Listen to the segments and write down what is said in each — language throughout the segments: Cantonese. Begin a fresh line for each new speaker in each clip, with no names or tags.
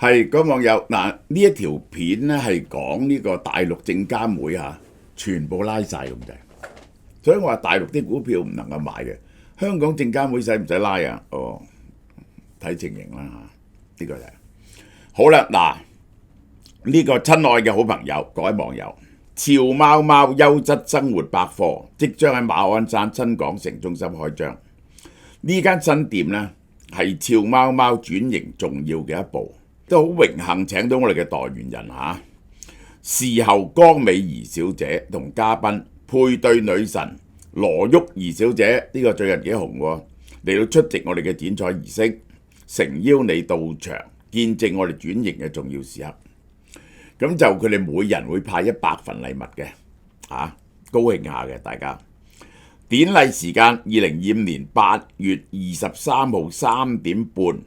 係嗰網友嗱，呢一條片咧係講呢個大陸證監會全部拉晒咁滯，所以我話大陸啲股票唔能夠買嘅，香港證監會使唔使拉啊？哦，睇情形啦呢個就係好啦。嗱，呢個親愛嘅好朋友，各位網友，潮貓貓優質生活百貨即將喺馬鞍山新港城中心開張。呢間新店呢，係潮貓貓轉型重要嘅一步。都好榮幸請到我哋嘅代言人事後江美儀小姐同嘉賓配對女神羅旭儀小姐，呢個最近幾紅喎，嚟到出席我哋嘅剪彩儀式，誠邀你到場見證我哋轉型嘅重要時刻。咁就佢哋每人會派100份禮物嘅，高興下嘅大家。典禮時間2025年8月23號3點半。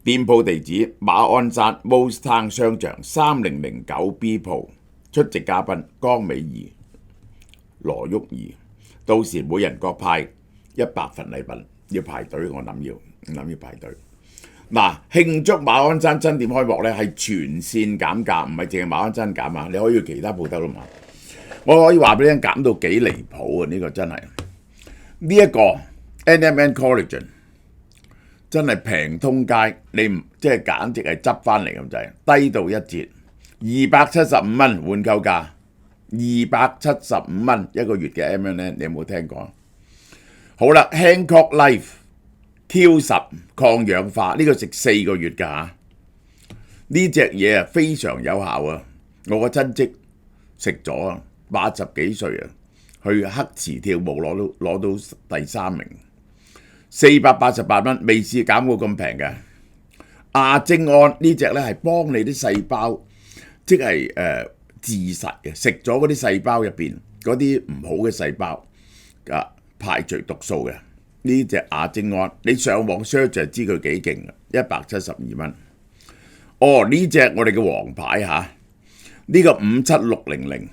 店鋪地址馬鞍山 Mostown 商場3009B 鋪，出席嘉賓江美儀、羅旭儀，到時每人各派100份禮品，要排隊，我諗要排隊。嗱，慶祝馬鞍山新店開幕咧，係全線減價，唔係淨係馬鞍山減啊，你可以去其他鋪頭都買。我可以話俾你聽，減到幾離譜啊！呢個真係呢一個 NMN Collagen。真係平通街，你唔即係簡直係執翻嚟咁滯，低到一折，275蚊換購價，275蚊一個月嘅 M&N， 你有冇聽過？好啦 ，Hancock Life Q10 抗氧化呢個食4個月㗎呢隻嘢非常有效啊！我個親戚食咗80幾歲去黑池跳舞攞到第3名。488蚊，未試減過咁平嘅。亞精胺呢隻咧係幫你啲細胞，即係自殺嘅，食咗嗰啲細胞入邊嗰啲唔好嘅細胞排除毒素嘅。呢隻亞精胺，你上網 search 就知佢幾勁，172蚊。哦，呢隻我哋嘅王牌呢個57600，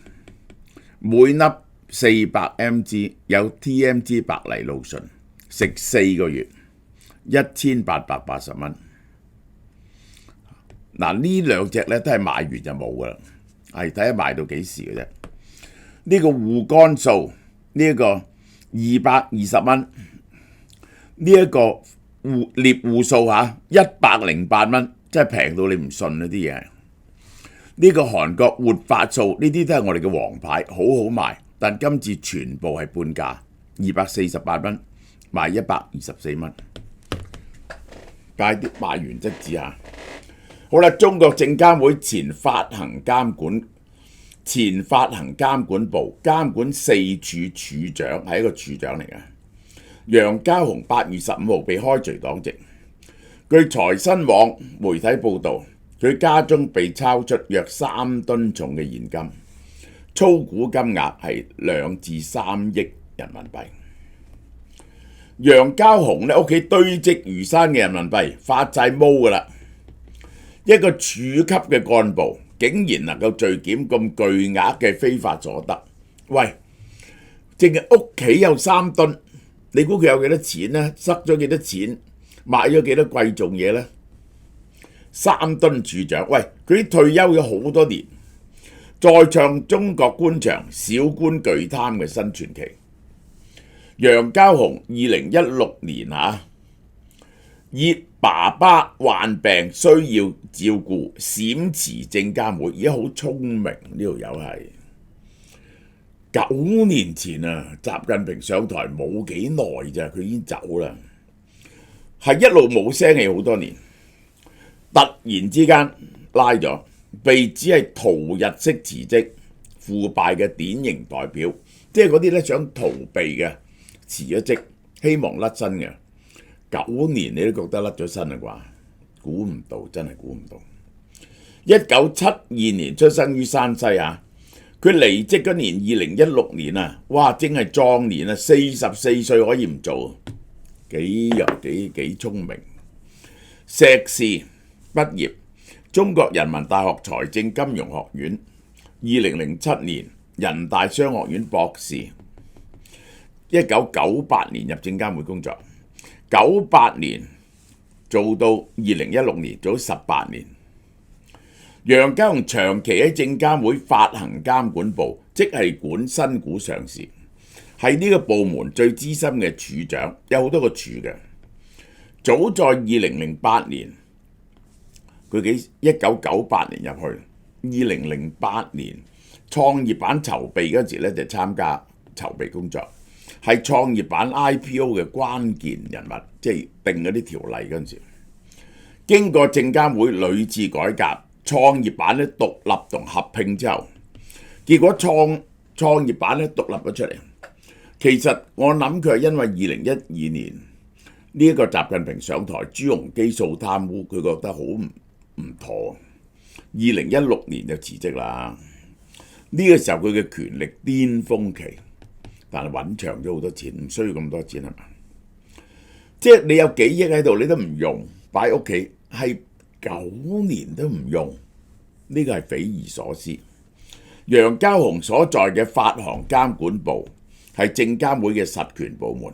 每粒400 mg 有 TMG 白藜蘆醇。食4個月，1880蚊。嗱，呢兩隻咧都係賣完就冇噶啦，係睇下賣到幾時嘅啫。呢個護肝素呢個220蚊，呢一個獵護素108蚊，真係平到你唔信啊啲嘢。呢個韓國活髮素呢啲都係我哋嘅王牌，好好賣，但今次全部係半價，248蚊。賣124蚊，快啲賣完即止好啦，中國證監會前發行監管部監管4處處長，係一個處長嚟嘅。楊家雄8月15號被開除黨籍。據財新網媒體報導，佢家中被抄出約3噸重嘅現金，操股金額係2至3億人民幣。楊家雄咧屋企堆積如山嘅人民幣發債毛噶啦，一個處級嘅幹部竟然能夠聚檢咁巨額嘅非法所得，喂，淨係屋企有3噸，你估佢有幾多錢呢？塞咗幾多錢，買咗幾多貴重嘢呢？3噸處長，喂，佢退休咗好多年，再創中國官場小官巨貪嘅新傳奇。楊家雄2016年以爸爸患病需要照顧閃辭證監會，而家好聰明，呢條友係9年前習近平上台冇幾耐咋，佢已經走啦，係一路冇聲氣好多年，突然之間拉咗，被指係逃日式辭職，腐敗嘅典型代表，即係嗰啲咧想逃避嘅。辭咗職，希望甩身嘅9年，你都覺得甩咗身啦啩？估唔到，真係估唔到。1972年出生於山西佢離職嗰年2016年哇，正係壯年44歲可以唔做，幾聰明。碩士畢業，中國人民大學財政金融學院，2007年人大商學院博士。1998年入證監會工作，98年做到2016年，做咗18年。楊家雄長期喺證監會發行監管部，即係管新股上市，係呢個部門最資深嘅處長，有好多個處嘅。早在2008年，佢1998年入去，2008年創業板籌備嗰時咧就參加籌備工作，係創業板 IPO 嘅關鍵人物，即係定嗰啲條例嗰陣時。經過證監會屢次改革，創業板咧獨立同合併之後，結果創業板咧獨立咗出嚟。其實我諗佢係因為2012年呢一個習近平上台，朱鎔基訴貪污，佢覺得好唔妥。2016年就辭職啦。呢個時候佢嘅權力巔峰期，但係揾長咗好多錢，唔需要咁多錢係嘛？即係你有幾億喺度，你都唔用，擺喺屋企係9年都唔用，呢個係匪夷所思。楊家雄所在嘅發行監管部係證監會嘅實權部門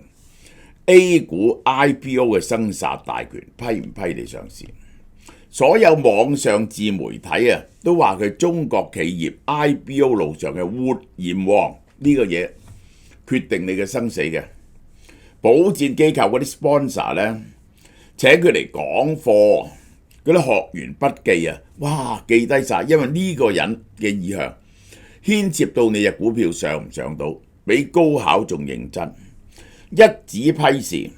，A 股 IPO 嘅生殺大權，批唔批你上市？所有網上自媒體啊，都話佢中國企業 IPO 路上嘅活閻王，呢個嘢決定你嘅生死嘅。保薦機構嗰啲 sponsor 咧，請佢嚟講課，嗰啲學員筆記啊，哇記低晒，因為呢個人嘅意向牽涉到你隻股票上唔上到，比高考仲認真。一紙批示，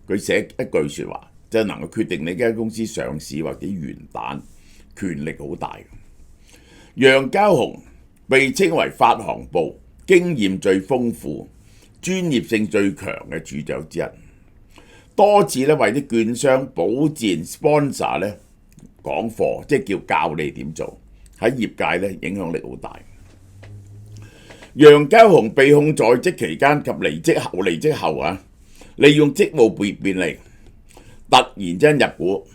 佢寫一句説話，就能夠決定你間公司上市或者完蛋，權力好大。楊家雄被稱為發行部經驗最豐富、專業性最強嘅處長之一，多次咧為啲券商、保薦 sponsor 咧講課，即係叫教你點做，喺業界咧影響力好大。楊家雄被控在職期間及離職後啊，利用職務便利，突然間入股。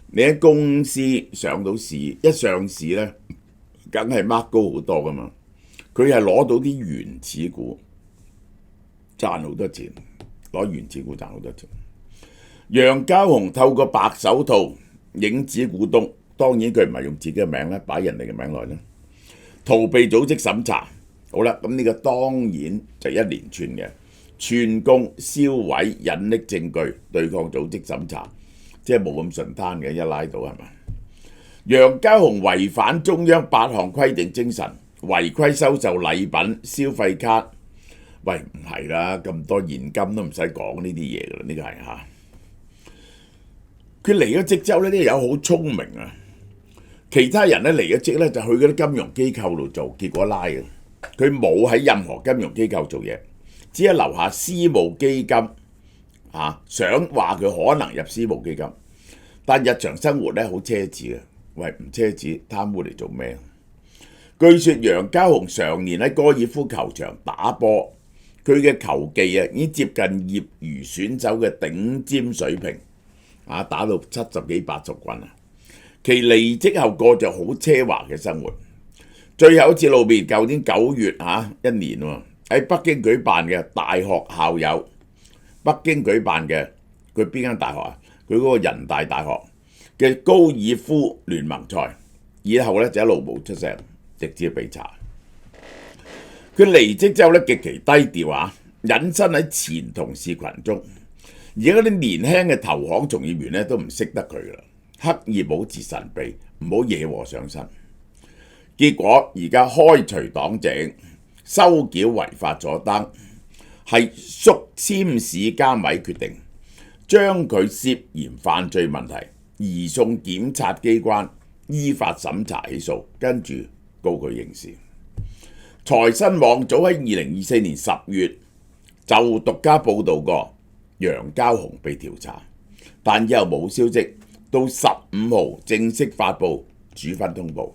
你喺公司上到市，一上市咧，梗係 mark 高好多噶嘛。佢係攞到啲原始股，賺好多錢，攞原始股賺好多錢。楊家雄透過白手套影子股東，當然佢唔係用自己嘅名咧，擺人哋嘅名來咧，逃避組織審查。好啦，咁呢個當然就一連串嘅串供、銷毀、隱匿證據、對抗組織審查，即係冇咁順攤嘅，一拉到係咪？楊家雄違反中央8項規定精神，違規收受禮品、消費卡。喂，唔係啦，咁多現金都唔使講呢啲嘢噶啦，呢個係嚇。佢離咗職之後呢啲友好聰明啊，其他人咧離咗職咧就去嗰啲金融機構度做，結果拉嘅。佢冇喺任何金融機構做嘢，只係留下私募基金想話佢可能入私募基金，但日常生活咧好奢侈嘅。喂，唔奢侈，貪污嚟做咩？據說楊家雄常年喺高爾夫球場打波，佢嘅球技啊已經接近業餘選手嘅頂尖水平，打到70幾80棍啊！其離職後過着好奢華嘅生活。最後一次露面，舊年9月一年喎，喺北京舉辦嘅大學校友，北京舉辦嘅佢邊間大學啊？佢嗰個人大大學嘅高爾夫聯盟賽，以後咧就一路冇出聲，直接被查。佢離職之後咧極其低調隱身喺前同事群中，而家嗰啲年輕嘅投行從業員咧都唔識得佢啦，刻意保持神秘，唔好惹禍上身。結果而家開除黨籍、收繳違法所得，係縮簽市監委決定將佢涉嫌犯罪問題移送檢察機關依法審查起訴，跟住告佢刑事。財新網早喺2024年10月就獨家報導過楊家雄被調查，但以後冇消息，到15號正式發布處分通報。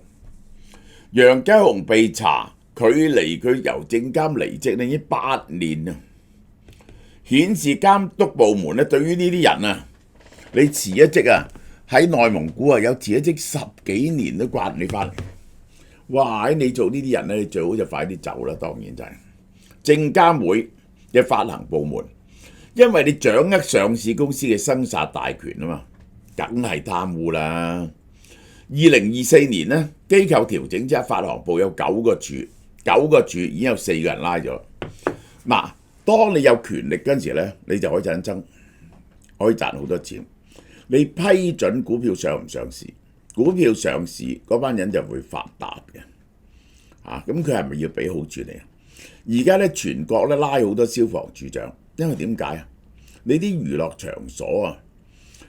楊家雄被查，距離佢由證監離職已經8年啊，顯示監督部門咧對於呢啲人你辭一職喺內蒙古有辭一職10幾年都刮你翻嚟。哇！你做呢啲人咧，你最好就快啲走啦。當然就係證監會嘅發行部門因為你掌握上市公司嘅生殺大權啊嘛，梗係貪污啦。2024年呢，機構調整之後，發行部有9個處已經有4個人拉咗。嗱，當你有權力嗰陣時咧，你就可以產生，可以賺好多錢。你批准股票上唔上市，股票上市嗰班人就會發達嘅。咁佢係咪要俾好處你啊？而家咧全國咧拉好多消防處長，因為點解啊？你啲娛樂場所啊，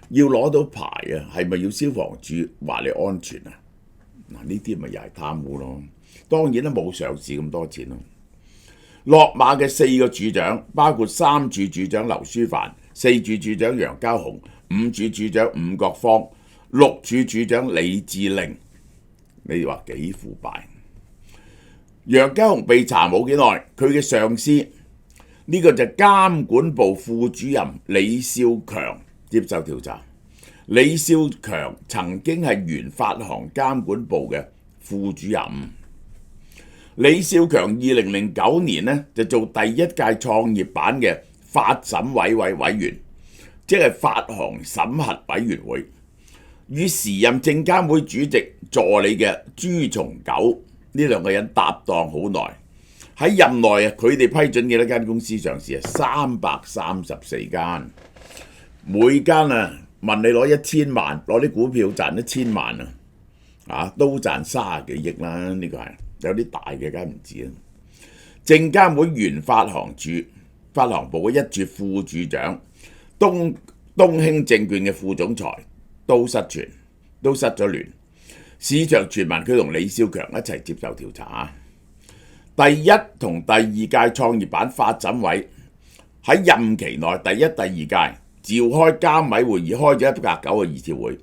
要攞到牌啊，係咪要消防處話你安全啊？嗱，呢啲咪又係貪污咯。當然啦，冇上市咁多錢咯。落馬嘅4個處長，包括3處處長劉書帆、4處處長楊家雄、5處處長伍國芳、6處處長李志玲，你話幾腐敗？楊家雄被查冇幾耐，佢嘅上司呢個就監管部副主任李少強接受調查。李少強曾經係原發行監管部嘅副主任。李少強2009年呢就做第一屆創業板嘅發審委員，即係發行審核委員會，與時任證監會主席助理嘅朱松九呢兩個人搭檔好耐。喺任內啊，佢哋批准幾多間公司上市啊？334間，每間啊問你攞1000萬，攞啲股票賺1000萬啊，都賺30幾億啦。呢個係有啲大嘅，梗唔止啦。證監會原發行部嘅1處副處長，東興證券嘅副總裁都失咗聯。市場傳聞佢同李少強一齊接受調查。第一同第二屆創業板發審委喺任期內第一、第二屆召開監委會議，開咗192次會，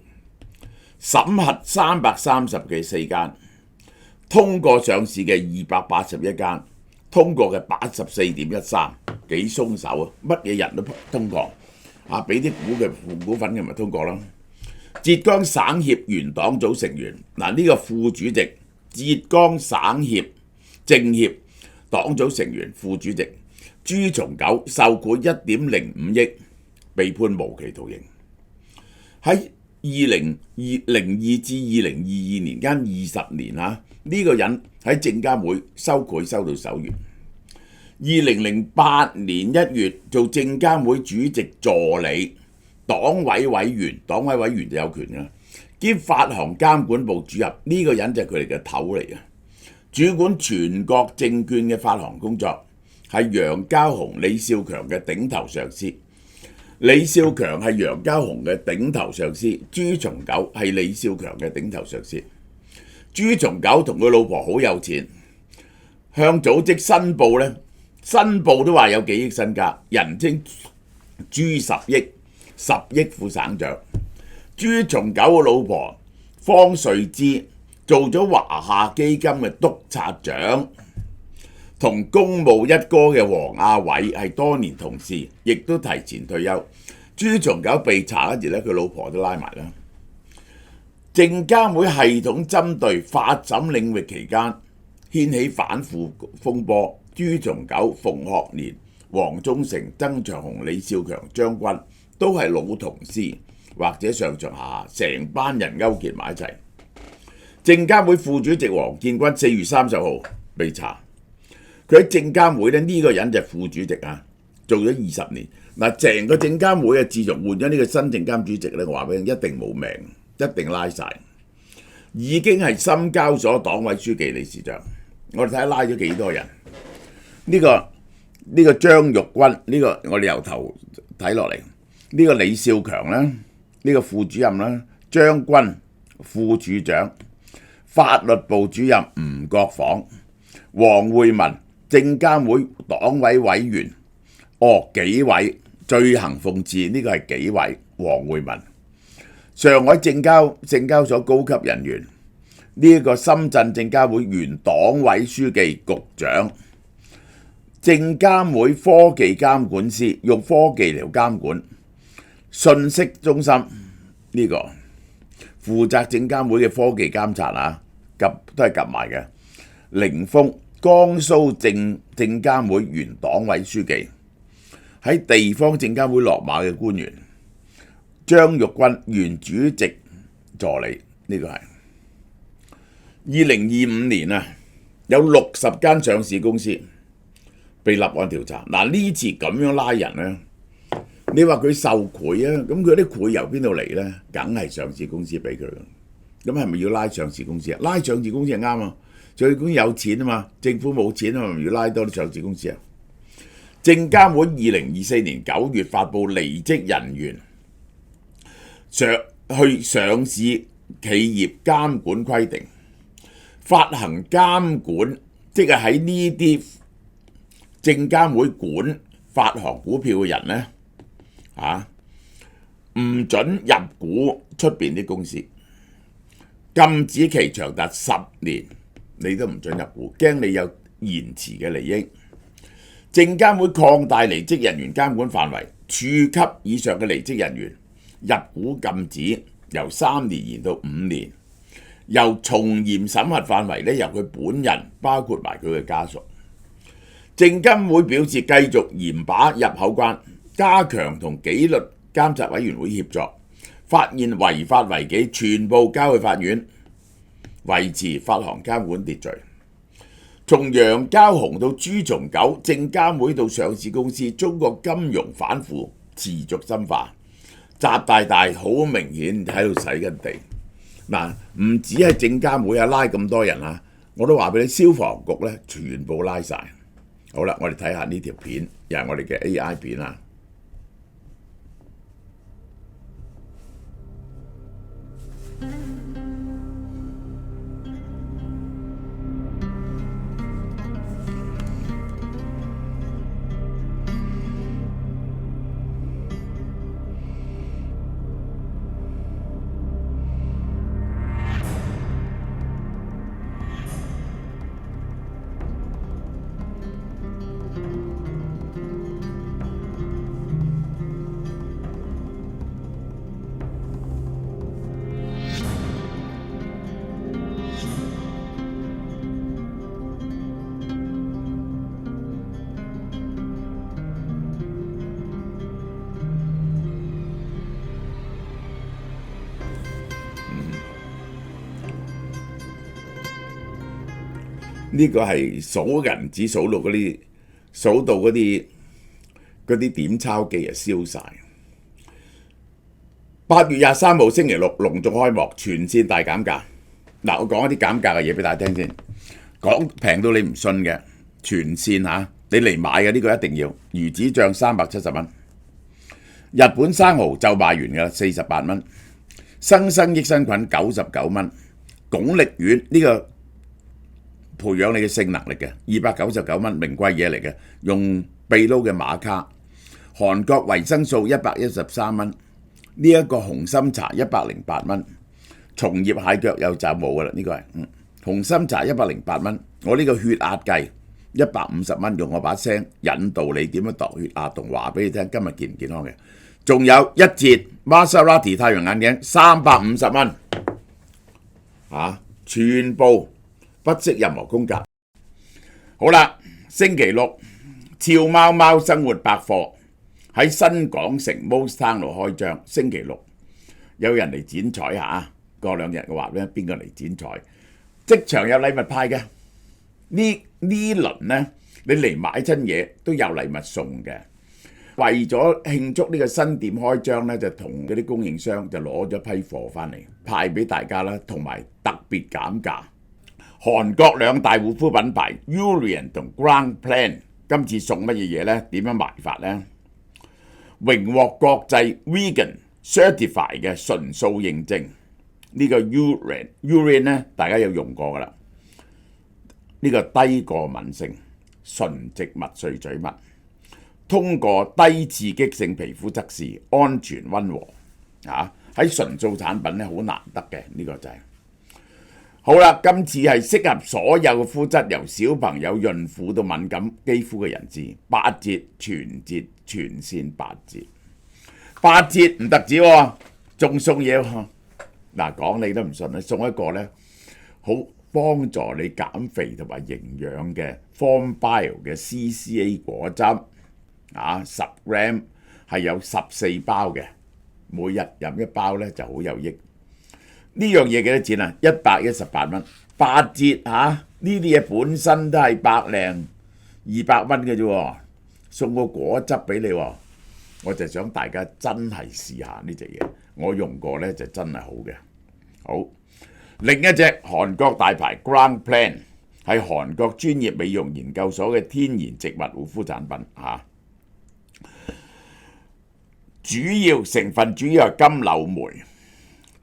審核334間，通過上市嘅281間，通過嘅84.13%，幾鬆手啊！乜嘢人都通過啊！俾啲股份嘅咪通過啦。浙江省協原黨組成員，呢個副主席，浙江省協政協黨組成員副主席朱松九受賄1.05億，被判無期徒刑。喺2002至2022年間20年呢個人喺證監會收賄收到手軟。2008年1月做證監會主席助理、黨委委員就有權㗎，兼發行監管部主任，呢個人就係佢哋嘅頭嚟嘅。主管全國證券嘅發行工作，係楊家雄、李少強嘅頂頭上司。李少強係楊家雄嘅頂頭上司，朱松九係李少強嘅頂頭上司。朱松九同佢老婆好有錢，向組織申報都話有幾億身家，人稱朱10億，10億副省長。朱松九嘅老婆方瑞芝做咗華夏基金嘅督察長，同公務一哥嘅黃亞偉係多年同事，亦都提前退休。朱松九被查嗰時咧，佢老婆都拉埋啦。證監會系統針對發審領域期間掀起反腐風波，朱松九、馮學年、黃忠誠、曾長紅、李少強、張軍都係老同事，或者上上下下成班人勾結埋一齊。證監會副主席黃建軍4月30號被查，佢喺證監會呢個人就係副主席做咗20年。成個證監會自從換咗呢個新證監主席咧，我話俾你一定冇命，一定拉晒，已經係深交所黨委書記、理事長。我哋睇下拉咗幾多人？呢個張玉軍，呢個我哋由頭睇落嚟。呢個李少強啦，呢個副主任啦，張軍副處長，法律部主任吳國訪，黃慧文證監會黨委委員，紀委。最行諷刺呢個係紀委黃慧文，上海證交所高級人員，呢個深圳證監會原黨委書記、局長，證監會科技監管司用科技嚟監管，信息中心呢個負責證監會嘅科技監察都係夾埋嘅。凌峰江蘇證監會原黨委書記。喺地方證監會落馬嘅官員，張玉軍原主席助理，呢個係2025年啊，有60間上市公司被立案調查。嗱，呢次咁樣拉人呢，你話佢受賄啊？咁佢啲賄由邊度嚟呢？梗係上市公司俾佢。咁係咪要拉上市公司啊？拉上市公司係啱啊！上市公司有錢啊嘛，政府冇錢啊嘛，咪要拉多啲上市公司啊！證監會2024年9月發布離職人員去上市企業監管規定，發行監管，即係喺呢啲證監會管發行股票嘅人呢，唔准入股出邊啲公司，禁止期長達10年，你都唔准入股，驚你有延遲嘅利益。證監會擴大離職人員監管範圍，處級以上嘅離職人員入股禁止由3年延到5年，由從嚴審核範圍咧由佢本人包括埋佢嘅家屬。證監會表示繼續嚴把入口關，加強同紀律監察委員會協作，發現違法違紀全部交去法院，維持發行監管秩序。從楊交紅到朱松九，證監會到上市公司，中國金融反腐持續深化。習大大好明顯喺度洗緊地。嗱，唔止係證監會啊，拉咁多人啊，我都話俾你，消防局咧全部拉晒。好啦，我哋睇下呢條片，又係我哋嘅 AI 片啊。呢個係數銀紙數到嗰啲點鈔機啊燒晒。8月23號星期六隆重開幕，全線大減價。嗱，我講一啲減價嘅嘢俾大家聽先，講平到你唔信嘅，全線你嚟買嘅呢個一定要。魚子醬370蚊，日本生蠔就賣完㗎啦，48蚊。生益生菌99蚊，鞏俐丸呢個培養你嘅性能力嘅299蚊，名貴嘢嚟嘅，用秘魯嘅馬卡。韓國維生素113蚊，呢一個紅心茶108蚊，松葉蟹腳有就冇噶啦，呢個係紅心茶108蚊。我呢個血壓計150蚊，用我把聲引導你點樣度血壓，同話俾你聽今日健唔健康嘅。仲有一節 Maserati 太陽眼鏡350蚊，全部不惜任何公價。好啦，星期六俏貓貓生活百貨喺新港城 Most Town 度開張。星期六有人嚟剪彩嚇，過2日嘅話咧，邊個嚟剪彩？即場有禮物派嘅。呢輪呢，你嚟買親嘢都有禮物送嘅。為咗慶祝呢個新店開張呢，就同嗰啲供應商就攞咗批貨翻嚟派俾大家啦，同埋特別減價。韓國2大護膚品牌 Urian 同 Grand Plan 今次送乜嘢嘢呢？點樣賣法呢？榮獲國際 Vegan Certified 嘅純素認證，呢個 Urian 呢，大家有用過噶啦。呢個低過敏性純植物萃取物，通過低刺激性皮膚測試，安全溫和。喺純素產品咧好難得嘅，呢個就係。好啦，今次係適合所有嘅膚質，由小朋友、孕婦到敏感肌膚嘅人士，8折全線8折，8折唔特止喎，仲送嘢喎。嗱，講你都唔信，送一個呢，好幫助你減肥同埋營養嘅 Form Bio 嘅 CCA 果汁 10g 係有14包嘅，每日飲1包呢就好有益。呢樣嘢幾多錢啊？118蚊，8折嚇！呢啲嘢本身都係100零200蚊嘅啫，送個果汁俾你喎。我就想大家真係試下呢隻嘢，我用過呢就真係好嘅。好，另一隻韓國大牌 Grand Plan 係韓國專業美容研究所嘅天然植物護膚產品嚇。主要成分主要係金柳梅，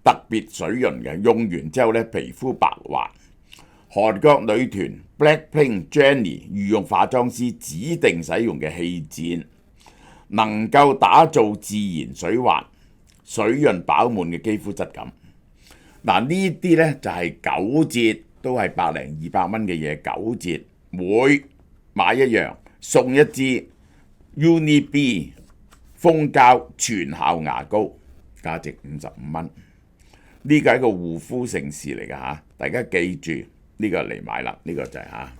特別水潤嘅，用完之後咧皮膚白滑。韓國女團 Blackpink Jennie 御用化妝師指定使用嘅氣墊，能夠打造自然水滑、水潤飽滿嘅肌膚質感。嗱，呢啲咧就係9折，都係100零200蚊嘅嘢，9折，每買一樣送一支 UniB 蜂膠全效牙膏，價值55蚊。呢個係一個護膚盛事嚟㗎嚇，大家記住呢個嚟買啦，呢個就係嚇。